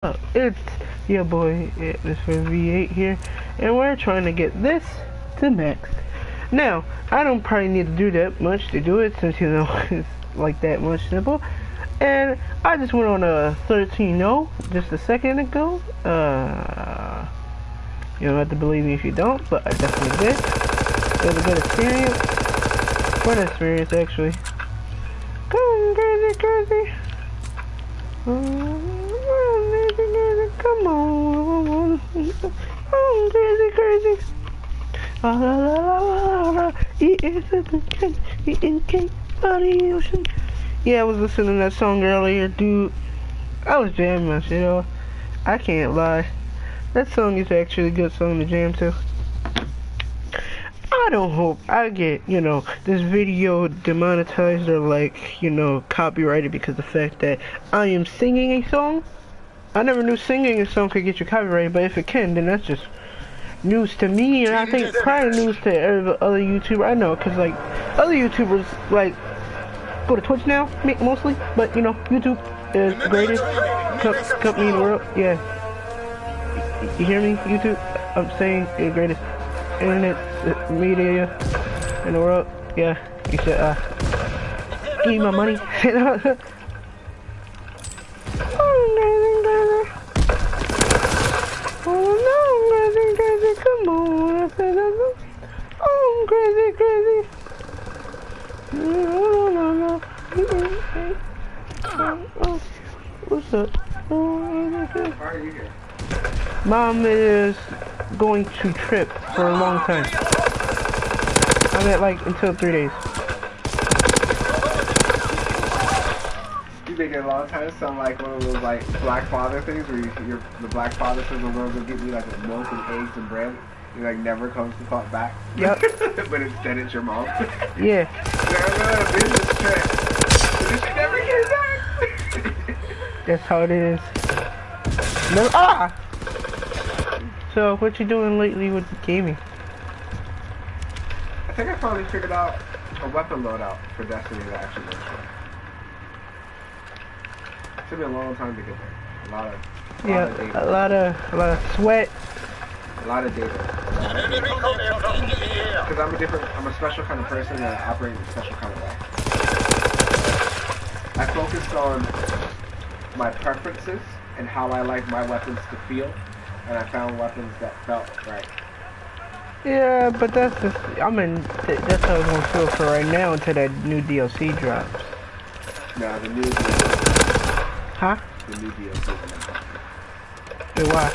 It's your boy, Mr. V8 here, and we're trying to get this to max. Now, I don't probably need to do that much to do it, since, it's like that much simple. And I just went on a 13-0 just a second ago. You don't have to believe me if you don't, but I definitely did. It was a good experience. Fun experience, actually. Come on, crazy, crazy. Come on, crazy, crazy. La la la la la. Eating cake by the ocean. Yeah, I was listening to that song earlier, dude. I was jamming my shit off. I can't lie. That song is actually a good song to jam to. I don't hope I get, this video demonetized or copyrighted because of the fact that I am singing a song. I never knew singing a song could get you copyrighted, but if it can, then that's just news to me, and I think probably news to every other YouTuber I know, because, other YouTubers, go to Twitch now, mostly, but, YouTube is the greatest company in the world. Yeah. You hear me, YouTube? I'm saying the greatest internet media in the world. Yeah, you should give me my money. Oh no, crazy, come on, I said oh crazy, what's up? Why are you here? Mom is going to trip for a long time. I'm at until 3 days. You think a long time sound like one of those black father things where the black father says the Lord will give you milk and eggs and bread. He never comes to talk back. Yep. But instead it's your mom. Yeah. They're on a business trip. But she never came back. That's how it is. No, So, what you doing lately with gaming? I think I finally figured out a weapon loadout for Destiny that actually works well. It took me a long time to get there. A lot of data. A lot of sweat. A lot of data. Because I'm a special kind of person and I operate in a special kind of way. I focused on my preferences and how I like my weapons to feel, and I found weapons that felt right. Yeah, but that's just, that's how it's gonna feel for right now until that new DLC drops. No, the new DLC. Huh? The new DLC. Hey, why?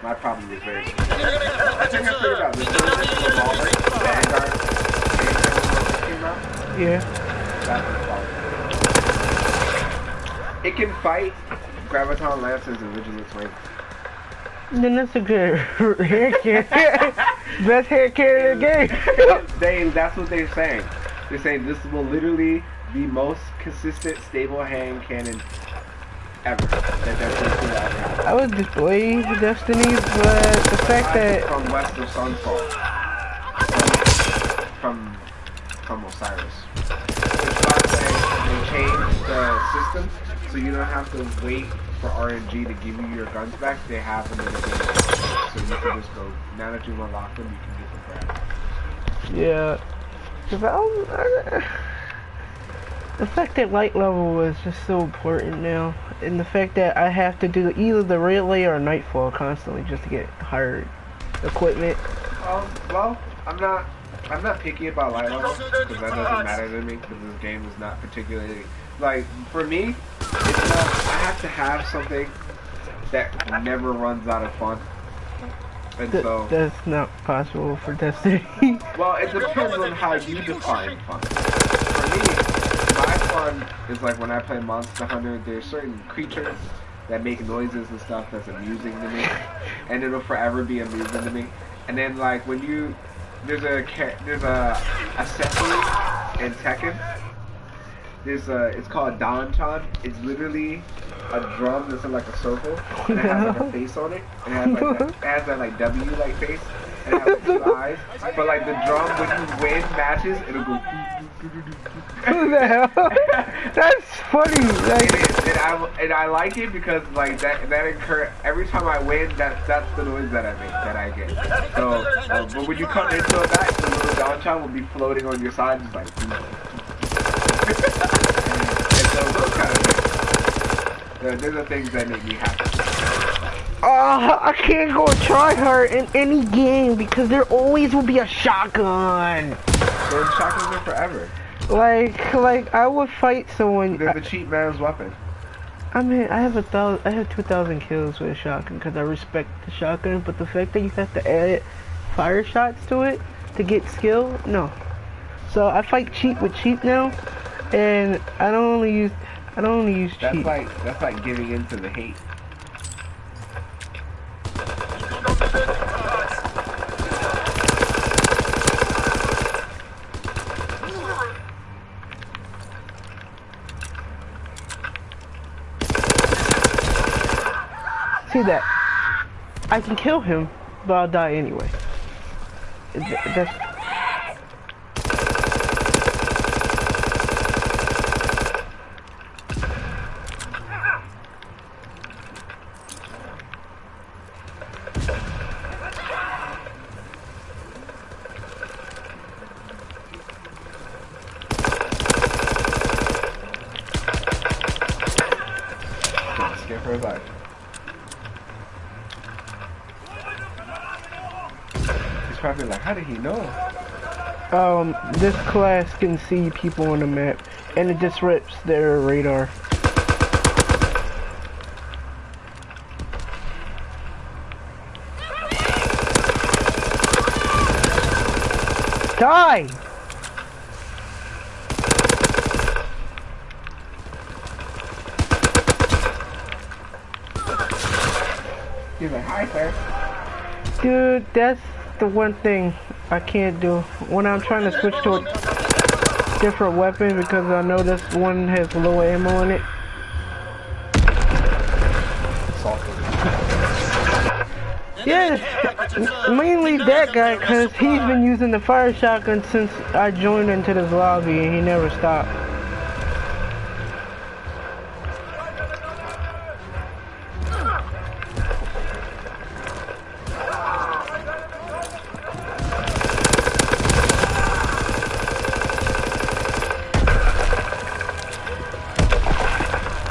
My problem is very simple. I think I figured out this revolver, Vanguard, came out. Yeah. That's the problem. It can fight Graviton Lancers and Vigilance Wing. Then that's a good hair carrier. Best hair carrier in the game. That's what they're saying. They're saying this will literally be most consistent, stable hand cannon ever. I would display Destiny, but the fact that from West of Sunfall, from Osiris. It's not saying they changed the system, so you don't have to wait for RNG to give you your guns back. They have them in the game, so you can just go. Now that you've unlocked them, you can get them back. Yeah. The fact that light level is just so important now, and the fact that I have to do either the relay or nightfall constantly just to get higher equipment. Well, I'm not picky about light level because that doesn't matter to me because this game is not particularly for me. It's not. I have to have something that never runs out of fun. And so that's not possible for Destiny. Well, it depends on how you define fun. For me, my fun is when I play Monster Hunter, there's certain creatures that make noises and stuff that's amusing to me, and it'll forever be amusing to me. And then when there's a accessory in Tekken. It's called Danchan. It's literally a drum that's in a circle, and it has a face on it, and it has that W face, and it has 2 eyes. But the drum, when you win matches, it'll go Who the hell? That's funny. Like, and I like it because like that occur every time I win. That's the noise that I get. So, but when you come into a match, the little Don will be floating on your side, just like. And so those kind of things. Those are things that make me happy. I can't go try hard in any game because there always will be a shotgun. Those shotguns are forever. Like I would fight someone. They're the cheap man's weapon. I mean, I have 2,000 kills with a shotgun because I respect the shotgun, but the fact that you have to add fire shots to it to get skill, no. So I fight cheap with cheap now, and I don't only use cheap. That's like giving in to the hate. See that? I can kill him, but I'll die anyway. That's... Scared for his life. Probably like, how did he know? This class can see people on the map, and it disrupts their radar. Die! He's like, hi, sir. Dude, that's the one thing I can't do when I'm trying to switch to a different weapon because I know this one has low ammo in it. Yeah, mainly that guy because he's been using the fire shotgun since I joined into this lobby and he never stopped.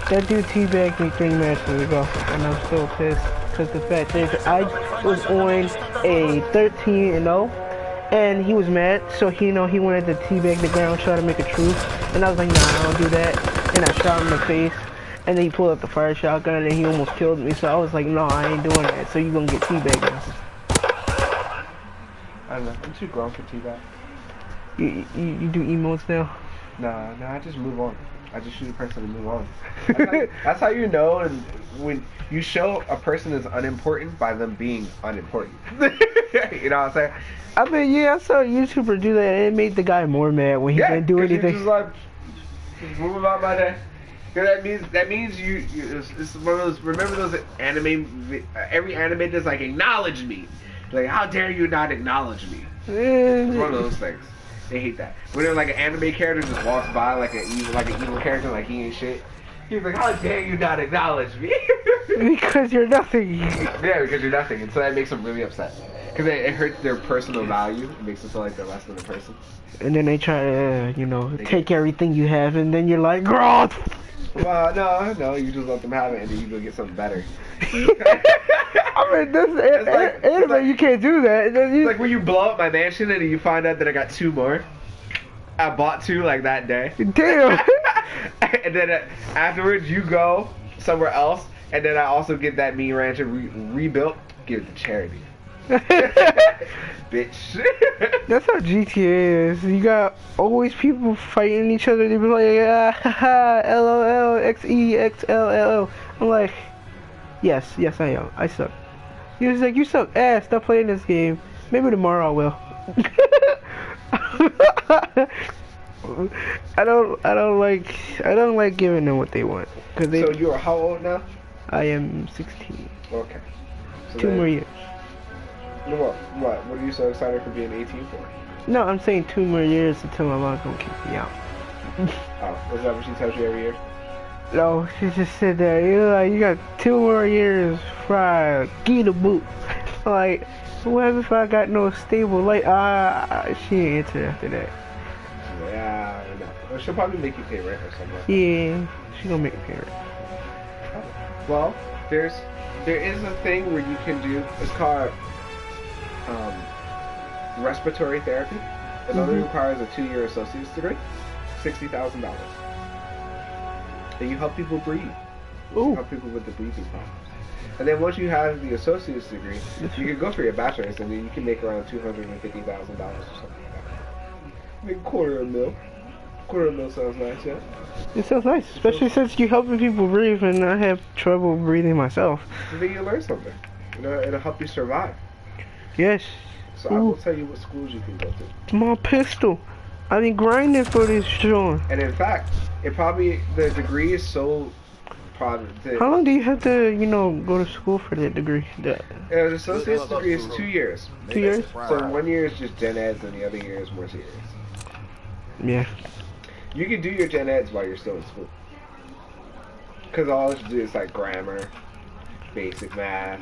That dude teabagged me 3 matches ago, and I'm still pissed because the fact is I was on a 13-0, and he was mad, so he wanted to teabag the ground, try to make a truce, and I was like, nah, I don't do that, and I shot him in the face, and then he pulled up the fire shotgun, and he almost killed me, so I was like, no, I ain't doing that, so you gonna get teabagged now. I don't know, I'm too grown for teabag. You do emotes now? Nah, I just move on. I just shoot a person and move on. That's how you know, and when you show a person is unimportant by them being unimportant. You know what I'm saying? I mean, yeah, I saw a YouTuber do that, and it made the guy more mad when he didn't do anything. Just like, just move about my day. That means you it's one of those. Remember those anime? Every anime does like acknowledge me. Like, how dare you not acknowledge me? It's one of those things. They hate that. When like an anime character just walks by like an evil character, like he ain't shit. He's like, how dare you not acknowledge me? Because you're nothing. Yeah, because you're nothing, and so that makes them really upset. Because it hurts their personal value. It makes them feel like they're less than a person. And then they try to, take everything you have, and then you're like, girl. Well, no, you just let them have it, and then you go get something better. I mean, this anime, you can't do that. It's like when you blow up my mansion and you find out that I got 2 more. I bought 2 like that day. Damn. And then afterwards you go somewhere else, and then I also get that mini rancher rebuilt, give it to charity. Bitch. That's how GTA is. You got always people fighting each other. They be like, haha, LOL, XEXLLO. I'm like, yes, I am. I suck. He was like, you suck ass. Stop playing this game. Maybe tomorrow I will. I don't like giving them what they want. So you're how old now? I am 16. Okay. So 2 more years. What are you so excited for being 18 for? No, I'm saying 2 more years until my mom's gonna kick me out. Oh, is that what she tells you every year? No, she just said that, you got 2 more years for I get a boot. Like, what if I got no stable life? She ain't answered after that. Yeah, I know. Well, she'll probably make you pay rent or something. Yeah, she gonna make me pay rent. Well, there is a thing where you can do. It's called respiratory therapy. It only requires a 2-year associate's degree, $60,000. And you help people breathe. Ooh. You help people with the breathing problems. And then once you have the associate's degree, you can go for your bachelor's, and then you can make around $250,000 or something like that. Make $250,000. $250,000 sounds nice, yeah. It sounds nice, especially since you're helping people breathe, and I have trouble breathing myself. And then you learn something. It'll help you survive. Yes. So I will tell you what schools you can go to. My pistol. I've been grinding for this, Sean. And in fact, the degree is so probably. How long do you have to, go to school for that degree? The associate's degree is 2 years. 2 years? So 1 year is just gen eds, and the other year is more serious. Yeah. You can do your gen eds while you're still in school. Because all you do is like grammar, basic math,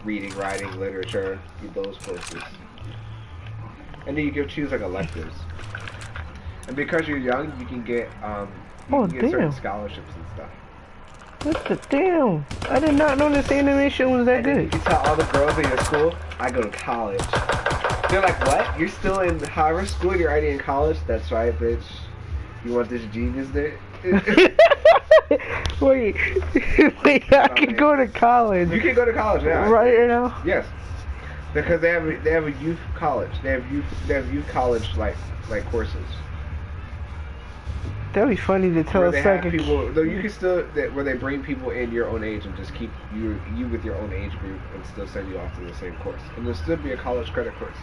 reading, writing, literature, those courses. And then you can choose like electives. And because you're young, you can get certain scholarships and stuff. What the damn? I did not know this animation was that good. You can tell all the girls in your school, I go to college. They're like, what? You're still in Harvard school? You're already in college? That's right, bitch. You want this genius there? Wait, I can go to college. You can go to college now. Right now? Yes. Because they have a youth college. They have youth college like courses. That'd be funny to tell where us they have people, though you can still where they bring people in your own age and just keep you with your own age group and still send you off to the same course. And there'll still be a college credit course.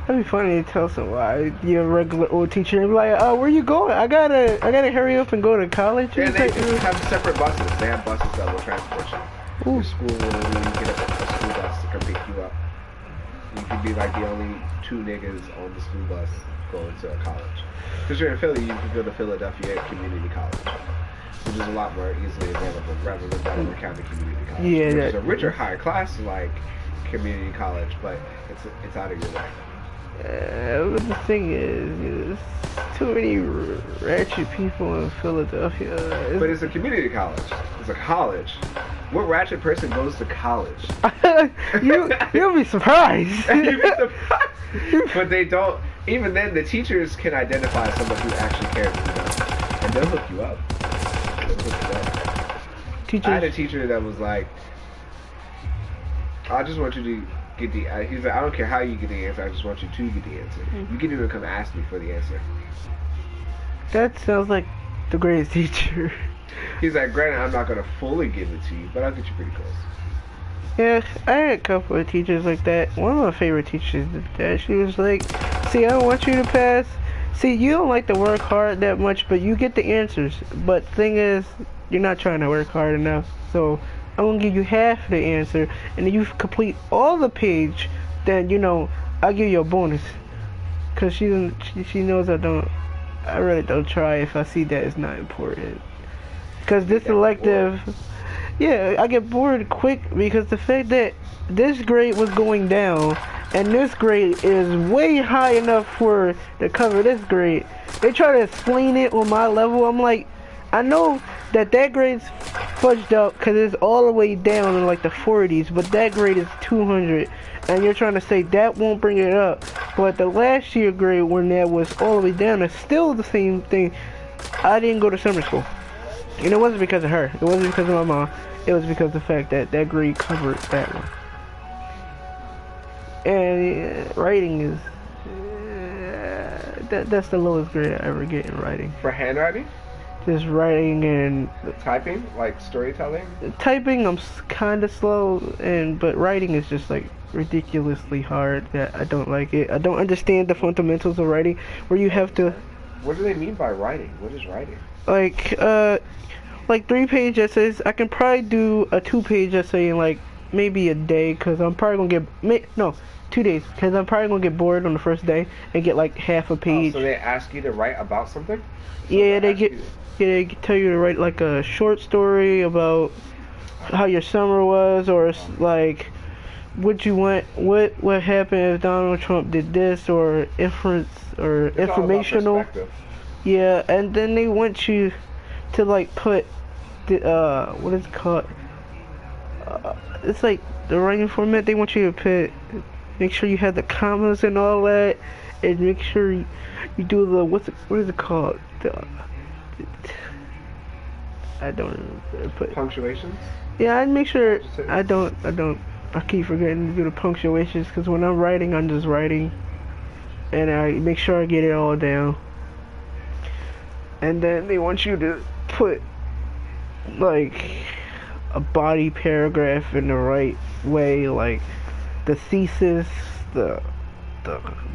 That'd be funny to tell someone, you're a regular old teacher, and be like, where you going? I gotta hurry up and go to college. Yeah, they do have separate buses. They have buses that will transport you. Your school will really get a school bus to come pick you up. You could be like the only 2 niggas on the school bus going to a college. Because you're in Philly, you can go to Philadelphia Community College, which is a lot more easily available rather than Delaware County Community College. Yeah, which is a richer, higher class like community college, but it's out of your way. But the thing is, too many ratchet people in Philadelphia. But it's a community college. It's a college. What ratchet person goes to college? You'll be surprised. You'd be surprised. But they don't. Even then, the teachers can identify someone who actually cares about them, and they'll hook you up. Teachers. I had a teacher that was like, I just want you to get the. He's like, I don't care how you get the answer. I just want you to get the answer. You can even come ask me for the answer. That sounds like the greatest teacher. He's like, granted, I'm not gonna fully give it to you, but I'll get you pretty close. Yeah, I had a couple of teachers like that. One of my favorite teachers did that. She was like, see, I don't want you to pass. See, you don't like to work hard that much, but you get the answers. But thing is, you're not trying to work hard enough. So I'm gonna give you half the answer, and if you complete all the page, then I'll give you a bonus. Cause she knows I really don't try if I see that it's not important. Cause this elective, yeah, I get bored quick because the fact that this grade was going down and this grade is way high enough for to cover this grade. They try to explain it on my level. I'm like, I know that grade's fudged up because it's all the way down in like the 40s, but that grade is 200, and you're trying to say that won't bring it up. But the last year grade when that was all the way down is still the same thing. I didn't go to summer school, and it wasn't because of her. It wasn't because of my mom. It was because of the fact that grade covered that one. And writing is that's the lowest grade I ever get in writing. For handwriting? Just writing and typing, like storytelling. Typing, I'm kind of slow, but writing is just like ridiculously hard. That I don't like it. I don't understand the fundamentals of writing, where you have to. What do they mean by writing? What is writing? Like 3-page essays. I can probably do a 2-page essay in like maybe a day, cause I'm probably gonna no, 2 days, cause I'm probably gonna get bored on the first day and get like half a Oh, page. so they ask you to write about something? So Yeah, they ask get you- yeah, they tell you to write like a short story about how your summer was, or like what you want, what happened if Donald Trump did this, or inference or It's all about informational. perspective. Yeah, and then they want you to like put the what is it called? It's like the writing format. They want you to make sure you have the commas and all that, and make sure you do the what is it called? I don't put. Punctuations? Yeah, I'd make sure I don't. I keep forgetting to do the punctuations because when I'm writing, I'm just writing, and I make sure I get it all down. And then they want you to put like a body paragraph in the right way, like the thesis, the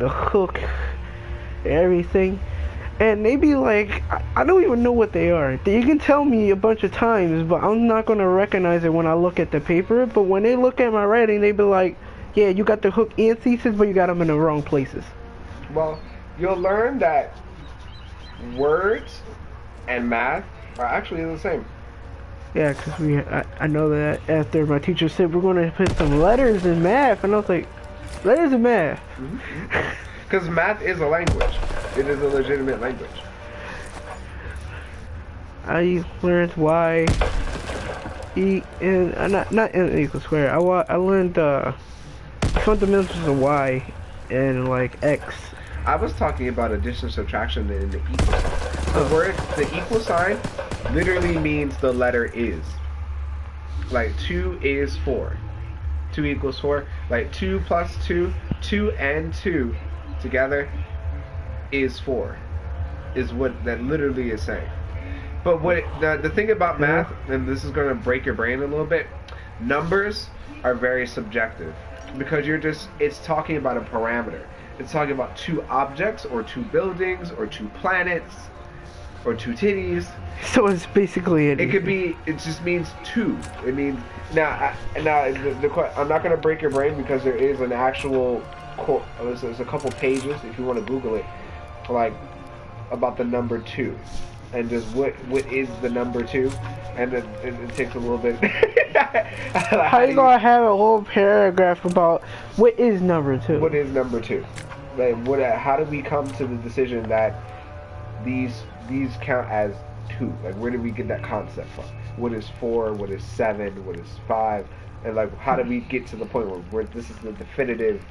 hook, everything. And they be like, I don't even know what they are. You can tell me a bunch of times, but I'm not gonna recognize it when I look at the paper. But when they look at my writing, they be like, yeah, you got the hook and thesis, but you got them in the wrong places. Well, you'll learn that words and math are actually the same. Yeah, because I know that after my teacher said we're gonna put some letters in math, and I was like, letters in math? Because math is a language. It is a legitimate language. I learned Y, E, and not N equals square. I learned fundamentals of Y and like X. I was talking about addition, subtraction, and the equal sign. The word, the equal sign, literally means the letter is. Like 2 is 4. 2 equals 4. Like 2 plus 2, 2 and 2 together is 4. Is what that literally is saying. But what the thing about math, and this is going to break your brain a little bit, numbers are very subjective because it's talking about a parameter. It's talking about 2 objects or 2 buildings or 2 planets or 2 titties. So it's basically It could be. It just means 2. It means I'm not going to break your brain because there is an actual. There's a couple pages if you want to Google it, like about the number 2, and just what is the number 2, and then it takes a little bit. How you gonna have a whole paragraph about what is number 2? What is number 2? Like how do we come to the decision that these count as 2? Like where did we get that concept from? What is 4? What is 7? What is 5? And like how did we get to the point where this is the definitive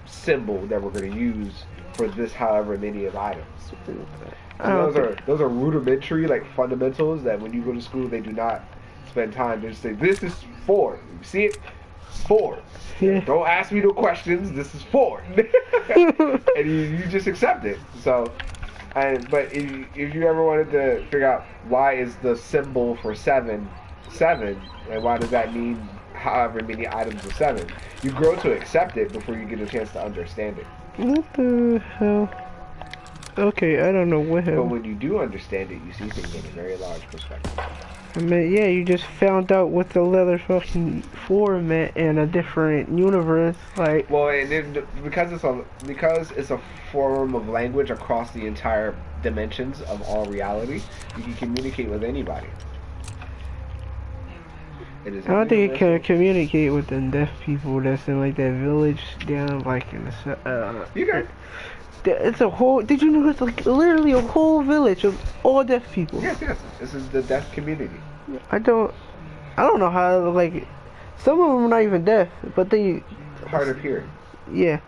symbol that we're going to use for this however many of items? Those are rudimentary, like fundamentals that when you go to school they do not spend time. They just say this is 4. You see it? 4. Yeah. Don't ask me no questions. This is 4. And you just accept it. So, but if you ever wanted to figure out why is the symbol for 7, and why does that mean however many items of 7, you grow to accept it before you get a chance to understand it. What the hell? Okay, I don't know what But happened. when you do understand it, you see things in a very large perspective. I mean, yeah, you just found out what the leather fucking 4 meant in a different universe. Like, Well, and then because it's a form of language across the entire dimensions of all reality, you can communicate with anybody. It is I don't think it can universal. communicate with the deaf people that's in like that village down like in the You can. It's a whole. Did you know it's like literally a whole village of all deaf people? Yes. This is the deaf community. I don't know how like. Some of them are not even deaf, but they. Hard of hearing. Yeah,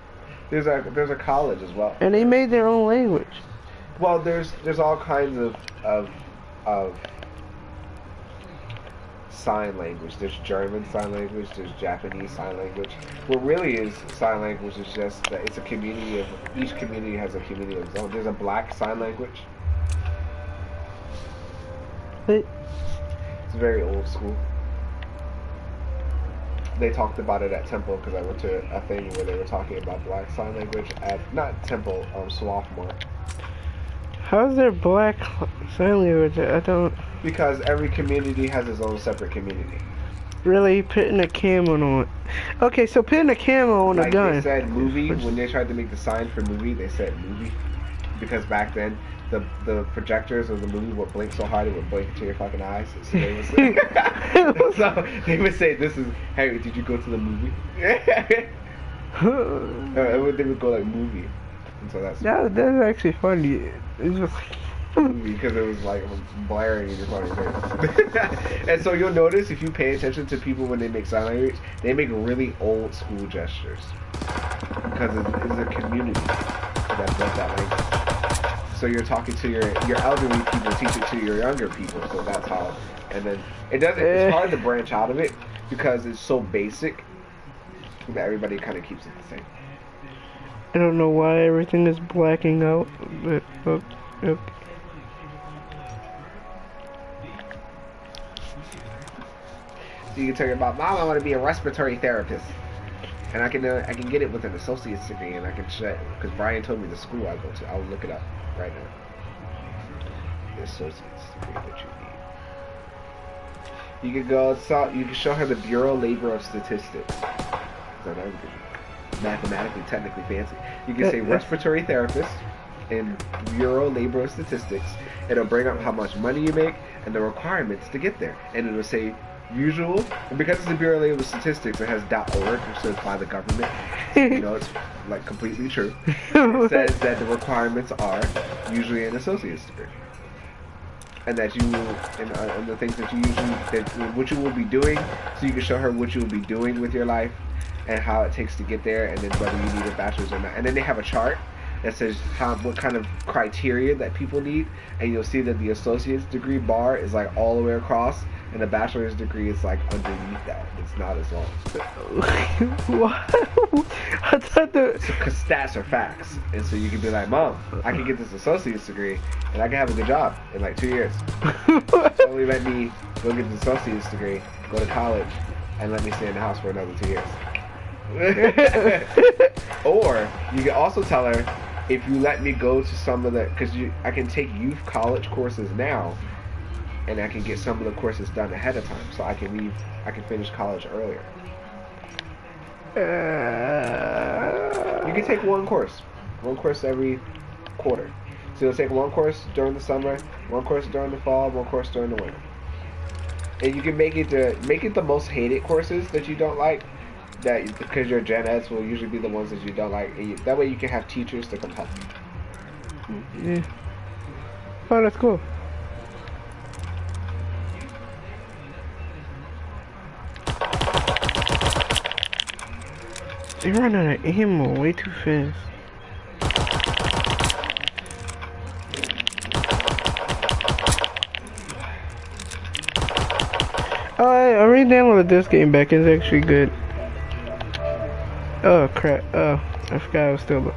There's a college as well. and they made their own language. Well, there's all kinds of sign language. There's German sign language. There's Japanese sign language. What really is sign language is just that it's a community of each community has a community of its own. There's a black sign language. But It's very old school. They talked about it at Temple because I went to a thing where they were talking about black sign language at not Temple, Swarthmore. how's there black sign language? I don't. Because every community has its own separate community. Really putting a camo on it. Okay, so putting a camo on a Like gun. they said movie, when they tried to make the sign for movie, they said movie. Because back then, the projectors of the movie would blink so hard it would blink into your fucking eyes. So they would say, so they would say, "This is Harry. Did you go to the movie?" They would go like movie, and so that's actually funny. It's just movie because it was like blaring in your fucking face. And so you'll notice if you pay attention to people when they make sign language, they make really old school gestures because it's a community that built that language. So you're talking to your elderly people, teach it to your younger people. So that's how. And then it's hard to branch out of it because it's so basic that everybody kind of keeps it the same. I don't know why everything is blacking out, but okay. So you can tell your mom, I want to be a respiratory therapist, and I can get it with an associate's degree, and I can check because Brian told me the school I go to. I'll look it up right now. The associate's degree that you need. You can go. You can show her the Bureau Labor of Statistics. So that would be mathematically, technically fancy. You can say respiratory therapist in Bureau Labor of Statistics. It'll bring up how much money you make and the requirements to get there, and it'll say usual, and because it's the Bureau of Labor Statistics, it has .org, so it's by the government. You know, it's like completely true. It says that the requirements are usually an associate's degree, and that you will, and the things that you what you will be doing, so you can show her what you will be doing with your life, and how it takes to get there, and then whether you need a bachelor's or not. And then they have a chart that says what kind of criteria that people need, and you'll see that the associate's degree bar is like all the way across, and the bachelor's degree is like underneath that. It's not as long. What? I thought because stats are facts, and so you can be like, Mom, I can get this associate's degree, and I can have a good job in like 2 years. Only let me go get the associate's degree, go to college, and let me stay in the house for another 2 years. Or you can also tell her, if you let me go to some of the, because I can take youth college courses now, and I can get some of the courses done ahead of time, so I can finish college earlier. You can take one course every quarter. So you'll take one course during the summer, one course during the fall, one course during the winter. And you can make it the most hated courses that you don't like, because your gen eds will usually be the ones that you don't like. That way you can have teachers to come help you. Yeah. Oh, that's cool. They run out of ammo way too fast. Oh, I re-downloaded this game back. It's actually good. Oh crap. Oh, I forgot I was still